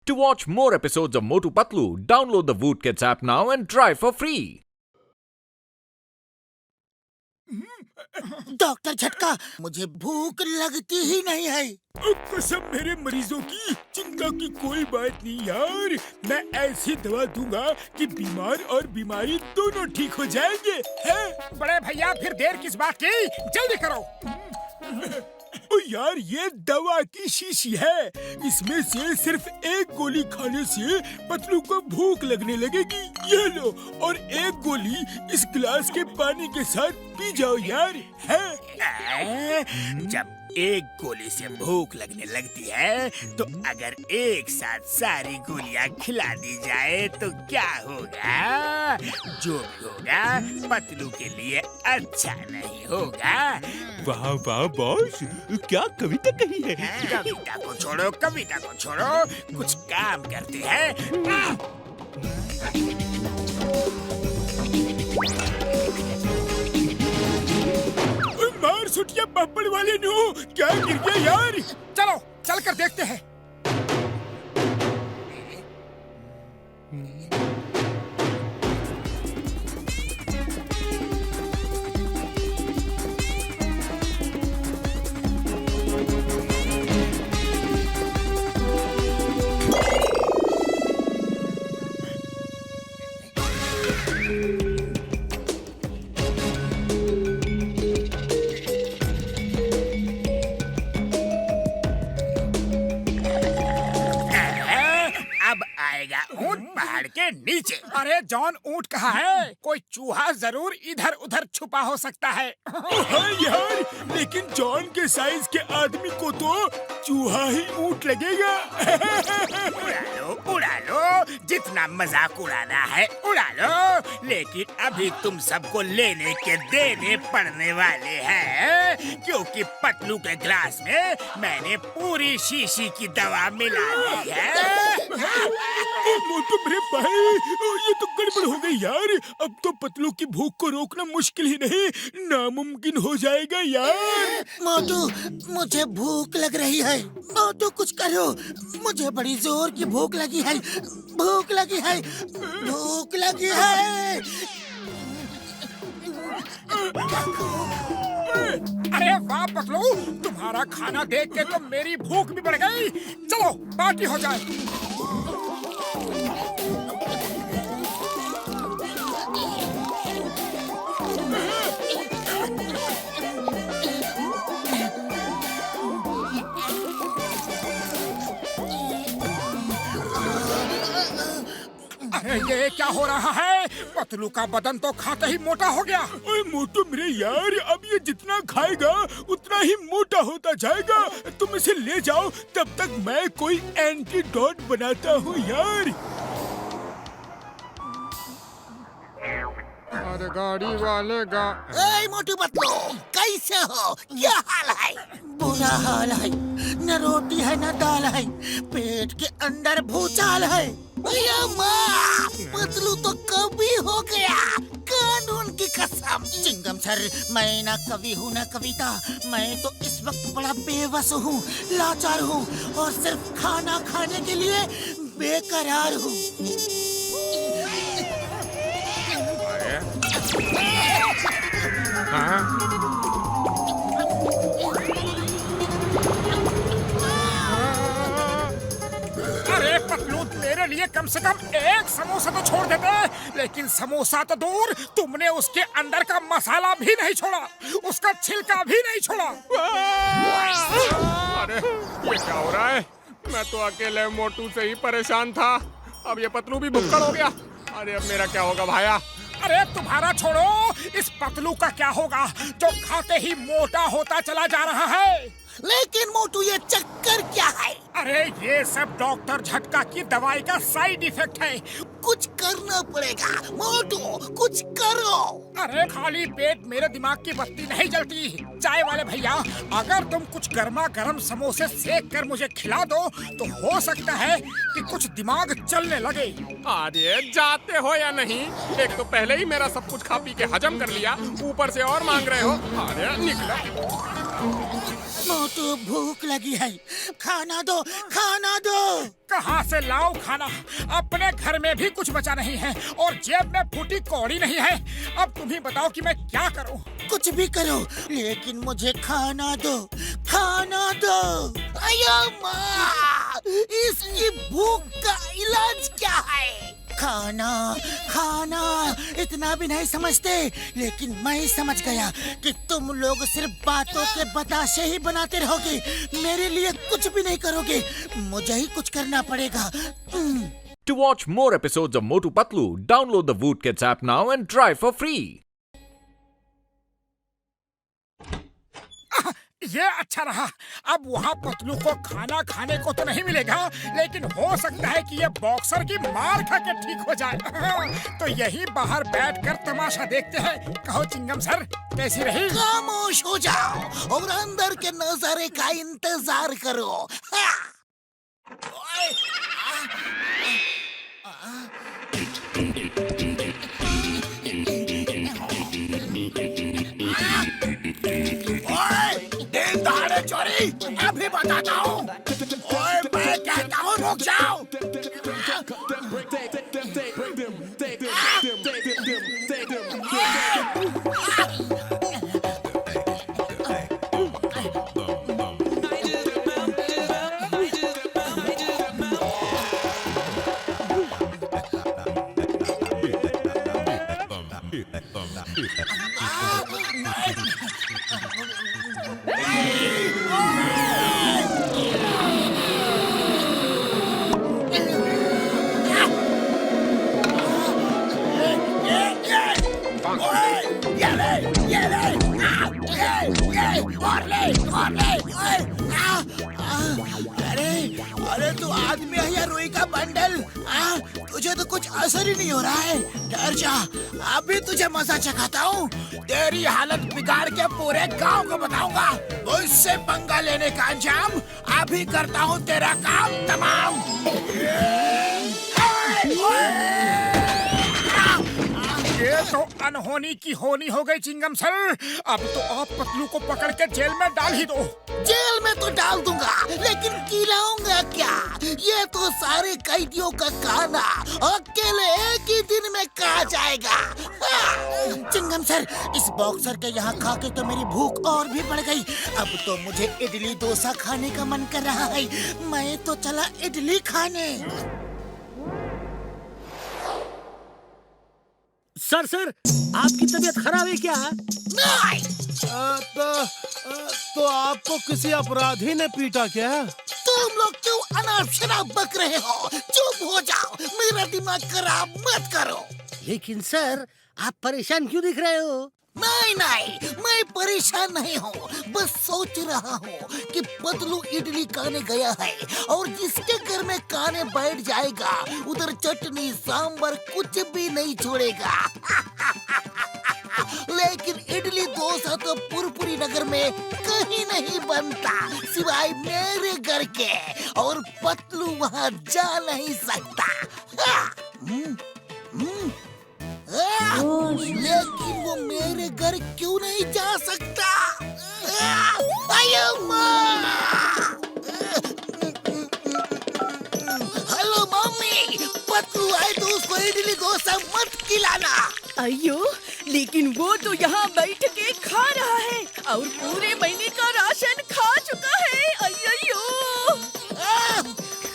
To watch more episodes of Motu Patlu, download the Voot Kids app now and try for free. Doctor झटका, मुझे भूख लगती ही नहीं है। कसम मेरे मरीजों की, चिंता की कोई बात नहीं यार। मैं ऐसी दवा दूंगा कि बीमार और बीमारी दोनों ठीक हो जाएंगे। हैं? बड़े भैया फिर देर किस बात की, जल्दी करो। ओ यार, ये दवा की शीशी है। इसमें से सिर्फ एक गोली खाने से पतलू को भूख लगने लगेगी। ये लो, और एक गोली इस गिलास के पानी के साथ पी जाओ यार। है? जब एक गोली से भूख लगने लगती है तो अगर एक साथ सारी गोलियां खिला दी जाए तो क्या होगा? जो भी होगा पतलू के लिए अच्छा नहीं होगा। वाह वाह बॉस, क्या कविता कही है। कविता को छोड़ो, कविता को छोड़ो, कुछ काम करते हैं। मार सुटिया पापड़ वाले नो, क्या गिर गया यार। चलो चल कर देखते हैं। ऊंट पहाड़ के नीचे। अरे जॉन, ऊंट कहाँ है? कोई चूहा जरूर इधर उधर छुपा हो सकता है। हाँ यार, लेकिन जॉन के साइज के आदमी को तो चूहा ही ऊंट लगेगा। उड़ा लो, जितना मजाक उड़ाना है उड़ा लो, लेकिन अभी तुम सबको लेने के देने पड़ने वाले हैं, क्योंकि पतलू के गिलास में मैंने पूरी शीशी की दवा मिला दी है। मोटू मेरे भाई, ये तो गड़बड़ हो गई यार। अब तो पतलू की भूख को रोकना मुश्किल ही नहीं, नामुमकिन हो जाएगा यार। मोटू, मुझे भूख लग रही है। मोटू कुछ करो, मुझे बड़ी जोर की भूख लगी है। भूख लगी है, भूख लगी है। अरे वाह पतलू, तुम्हारा खाना देख के तो मेरी भूख भी बढ़ गई। चलो पार्टी हो जाए। अरे ये क्या हो रहा है? पतलू का बदन तो खाते ही मोटा हो गया। ओए मोटू मेरे यार, अब ये जितना खाएगा उतना ही मोटा होता जाएगा। तुम इसे ले जाओ, तब तक मैं कोई एंटीडोट बनाता हूँ यार। अरे गाड़ी वाले ए मोटू पतलू, कैसे हो? क्या हाल है? बुरा हाल है, न रोटी है न दाल है, पेट के अंदर भूचाल है। भैया माँ, पतलू तो कवि हो गया, कानून की कसम। चिंगम सर, मैं न कवि हूँ न कविता। मैं तो इस वक्त बड़ा बेबस हूँ, लाचार हूँ, और सिर्फ खाना खाने के लिए बेकरार हूँ। अरे पतलू, तेरे लिए कम से कम एक समोसा तो छोड़ देते, लेकिन समोसा तो दूर, तुमने उसके अंदर का मसाला भी नहीं छोड़ा, उसका छिलका भी नहीं छोड़ा। अरे ये क्या हो रहा है? मैं तो अकेले मोटू से ही परेशान था, अब ये पतलू भी भुक्कड़ हो गया। अरे अब मेरा क्या होगा भाया? अरे तुम्हारा छोड़ो, इस पतलू का क्या होगा जो खाते ही मोटा होता चला जा रहा है? लेकिन मोटू, ये चक्कर क्या है? अरे ये सब डॉक्टर झटका की दवाई का साइड इफेक्ट है। कुछ करना पड़ेगा मोटू, कुछ करो। अरे खाली पेट मेरे दिमाग की बत्ती नहीं जलती। चाय वाले भैया, अगर तुम कुछ गर्मा गर्म समोसे सेक कर मुझे खिला दो तो हो सकता है कि कुछ दिमाग चलने लगे। अरे जाते हो या नहीं? एक तो पहले ही मेरा सब कुछ खा पी के हजम कर लिया, ऊपर से और मांग रहे हो। अरे निकलो। मोटू भूख लगी है, खाना दो, खाना दो। कहाँ से लाऊं खाना? अपने घर में भी कुछ बचा नहीं है और जेब में फूटी कौड़ी नहीं है। अब तुम ही बताओ कि मैं क्या करूं? कुछ भी करो, लेकिन मुझे खाना दो, खाना दो। अयो माँ, इसकी भूख का इलाज क्या है? खाना, खाना, इतना भी नहीं समझते। लेकिन मैं समझ गया कि तुम लोग सिर्फ बातों के बताशे ही बनाते रहोगे, मेरे लिए कुछ भी नहीं करोगे। मुझे ही कुछ करना पड़ेगा। To watch more episodes of Motu Patlu, download the Voot Kids app now and try for free. ये अच्छा रहा। अब वहाँ पतलू को खाना खाने को तो नहीं मिलेगा, लेकिन हो सकता है कि ये बॉक्सर की मार खा के ठीक हो जाए। तो यहीं बाहर बैठकर तमाशा देखते हैं। कहो चिंगम सर, कैसी रही? खामोश हो जाओ और अंदर के नजारे का इंतजार करो। दिन दहाड़े चोरी अभी बताता हूँ। ओए मैं कहता हूँ रुक जाओ। अरे तू आदमी है या रुई का बंडल? तुझे तो कुछ असर ही नहीं हो रहा है। डर जा, अभी तुझे मजा चखाता हूँ। तेरी हालत बिगाड़ के पूरे गांव को बताऊंगा। उससे पंगा लेने का अंजाम अभी करता हूँ तेरा काम तमाम। ये तो अनहोनी की होनी हो गई चिंगम सर। अब तो आप पतलू को पकड़ के जेल में डाल ही दो। जेल में तो डाल दूंगा, लेकिन खिलाऊंगा क्या? ये तो सारे कैदियों का खाना अकेले एक ही दिन में खा जाएगा। चिंगम सर, इस बॉक्सर के यहाँ खा के तो मेरी भूख और भी बढ़ गई। अब तो मुझे इडली डोसा खाने का मन कर रहा है। मैं तो चला इडली खाने। सर आपकी तबीयत खराब है क्या? नहीं। तो आपको किसी अपराधी ने पीटा क्या? तुम लोग क्यों अनाप शराब बक रहे हो? चुप हो जाओ, मेरा दिमाग खराब मत करो। लेकिन सर, आप परेशान क्यों दिख रहे हो? नहीं, मैं परेशान नहीं हूँ। बस सोच रहा हूँ कि पतलू इडली खाने गया है और जिसके घर में खाने बैठ जाएगा उधर चटनी सांबर कुछ भी नहीं छोड़ेगा। लेकिन इडली डोसा तो पुरपुरी नगर में कहीं नहीं बनता सिवाय मेरे घर के, और पतलू वहाँ जा नहीं सकता। लेकिन वो मेरे घर क्यों नहीं जा सकता? हेलो मम्मी, पतलू आए तो उसको इडली डोसा मत खिलाना। अयो, लेकिन वो तो यहाँ बैठ के खा रहा है और पूरे महीने का राशन खा चुका है। अयो,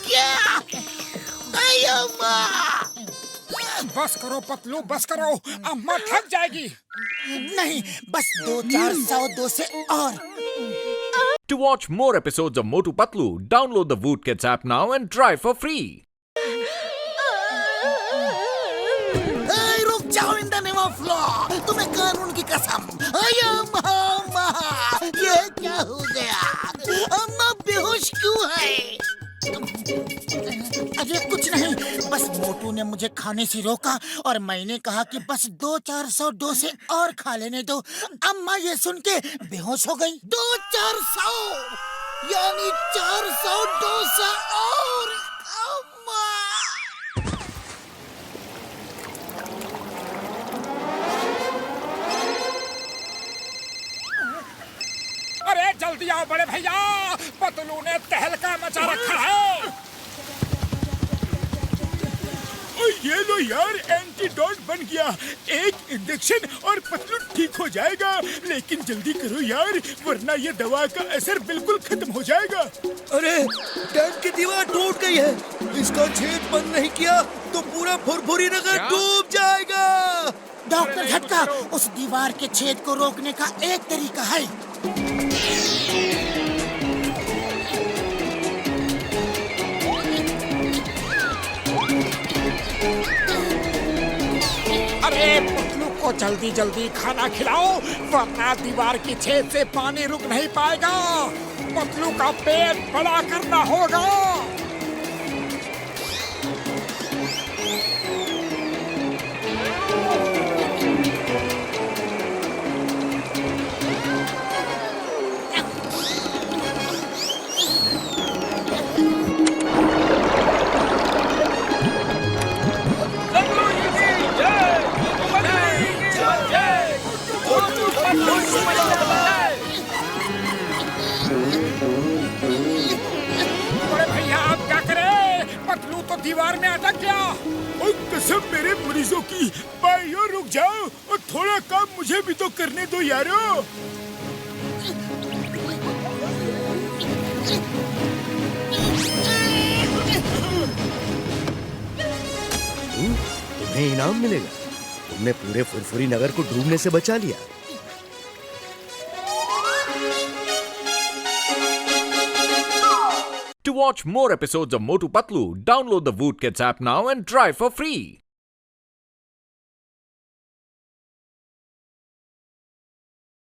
क्या? अयो माँ, बस करो पतलू, बस करो। अम्मा थक जाएगी। नहीं, बस 2-4 से और। To watch more episodes of Motu Patlu, download the Voot Kids app now and try for free. रुक जाओ, in the name of law, तुम्हें कानून की कसम। अयो मामा, ये क्या हो गया? अम्मा बेहोश क्यों है? अरे कुछ नहीं, बस मोटू ने मुझे खाने से रोका और मैंने कहा कि बस 200-400 डोसे और खा लेने दो। अम्मा ये सुन के बेहोश हो गई। 200-400 यानी 400 डोसा और। अम्मा, अरे जल्दी आओ बड़े भैया, पतलू ने तहलका मचा रखा है। और ये लो यार, एंटीडोट बन गया। एक इंजेक्शन और पतलू ठीक हो जाएगा। लेकिन जल्दी करो यार, वरना ये दवा का असर बिल्कुल खत्म हो जाएगा। अरे टैंक की दीवार टूट गई है, इसका छेद बंद नहीं किया तो पूरा फुरफुरी नगर डूब जाएगा। डॉक्टर झटका, उस दीवार के छेद को रोकने का एक तरीका है। अरे पतलू को जल्दी जल्दी खाना खिलाओ, वरना दीवार की छेद से पानी रुक नहीं पाएगा। पतलू का पेट बड़ा करना होगा। बड़े भैया आप क्या करें? पतलू तो दीवार में अटक गया। और कसम मेरे मरीजों की, भाइयों रुक जाओ और थोड़ा काम मुझे भी तो करने दो यारो। तुम्हें इनाम मिलेगा, तुमने पूरे फुरफुरी नगर को डूबने से बचा लिया। To watch more episodes of Motu Patlu, download the Voot Kids app now and try for free.